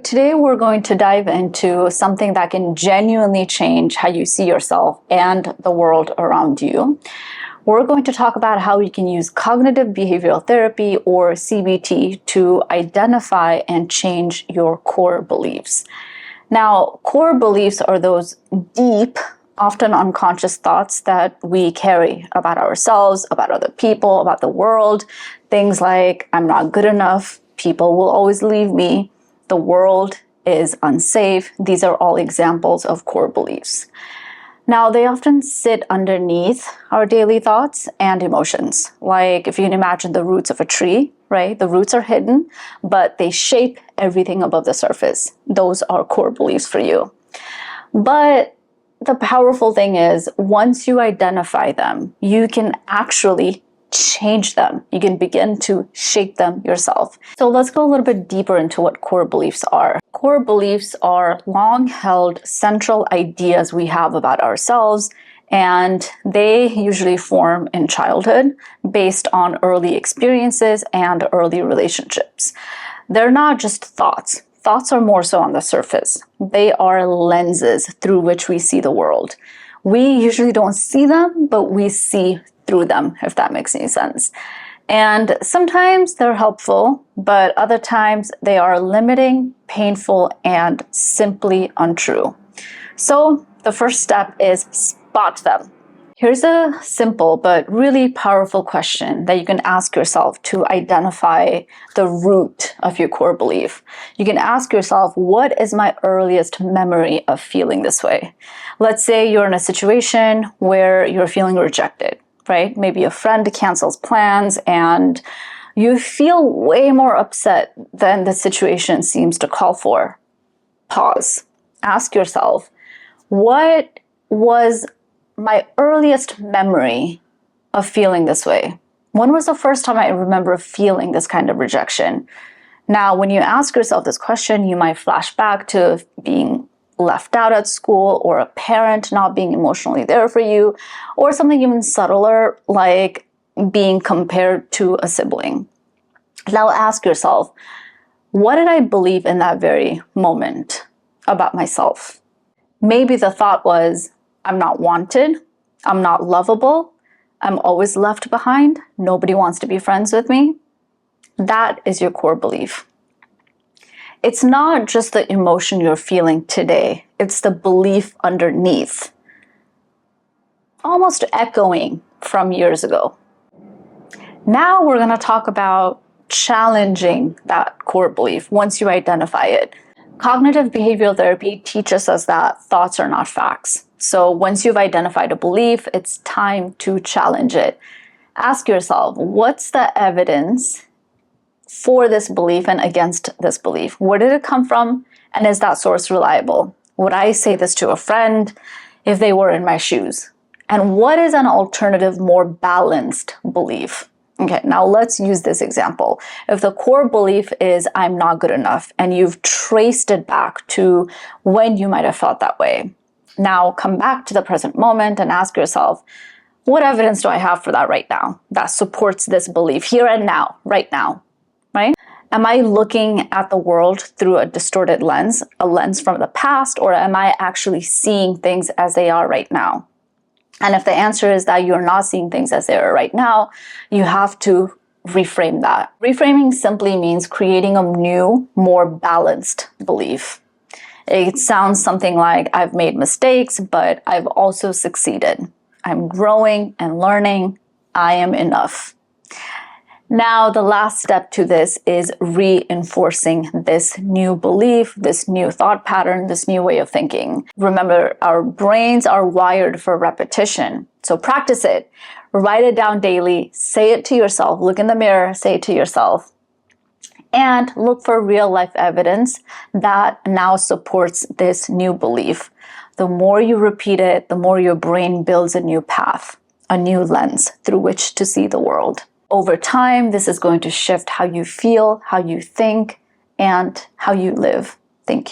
today we're going to dive into something that can genuinely change how you see yourself and the world around you. We're going to talk about how you can use cognitive behavioral therapy, or CBT, to identify and change your core beliefs. Now, core beliefs are those deep, often unconscious thoughts that we carry about ourselves, about other people, about the world. Things like, I'm not good enough, people will always leave me, the world is unsafe. These are all examples of core beliefs. Now, they often sit underneath our daily thoughts and emotions. Like if you can imagine the roots of a tree, right? The roots are hidden, but they shape everything above the surface. Those are core beliefs for you. But the powerful thing is, once you identify them, you can actually change them. You can begin to shape them yourself. So let's go a little bit deeper into what core beliefs are. Core beliefs are long-held central ideas we have about ourselves, and they usually form in childhood based on early experiences and early relationships. They're not just thoughts. Thoughts are more so on the surface. They are lenses through which we see the world. We usually don't see them, but we see through them, if that makes any sense. And sometimes they're helpful, but other times they are limiting, painful, and simply untrue. So the first step is spot them. Here's a simple but really powerful question that you can ask yourself to identify the root of your core belief. You can ask yourself, what is my earliest memory of feeling this way? Let's say you're in a situation where you're feeling rejected, right? Maybe a friend cancels plans and you feel way more upset than the situation seems to call for. Pause. Ask yourself, what was my earliest memory of feeling this way? When was the first time I remember feeling this kind of rejection? Now, when you ask yourself this question, you might flash back to being left out at school, or a parent not being emotionally there for you, or something even subtler like being compared to a sibling. Now ask yourself, what did I believe in that very moment about myself? Maybe the thought was, I'm not wanted, I'm not lovable, I'm always left behind, nobody wants to be friends with me. That is your core belief. It's not just the emotion you're feeling today, it's the belief underneath, almost echoing from years ago. Now we're going to talk about challenging that core belief once you identify it. Cognitive behavioral therapy teaches us that thoughts are not facts. So once you've identified a belief, it's time to challenge it. Ask yourself, what's the evidence for this belief and against this belief? Where did it come from? And is that source reliable? Would I say this to a friend if they were in my shoes? And what is an alternative, more balanced belief? Okay, now let's use this example. If the core belief is I'm not good enough, and you've traced it back to when you might have felt that way, now come back to the present moment and ask yourself, what evidence do I have for that right now that supports this belief here and now, right now, right? Am I looking at the world through a distorted lens, a lens from the past, or am I actually seeing things as they are right now? And if the answer is that you're not seeing things as they are right now, you have to reframe that. Reframing simply means creating a new, more balanced belief. It sounds something like, I've made mistakes, but I've also succeeded. I'm growing and learning. I am enough. Now, the last step to this is reinforcing this new belief, this new thought pattern, this new way of thinking. Remember, our brains are wired for repetition. So practice it. Write it down daily. Say it to yourself. Look in the mirror. Say it to yourself. And look for real life evidence that now supports this new belief. The more you repeat it, the more your brain builds a new path, a new lens through which to see the world. Over time, this is going to shift how you feel, how you think, and how you live. Thank you.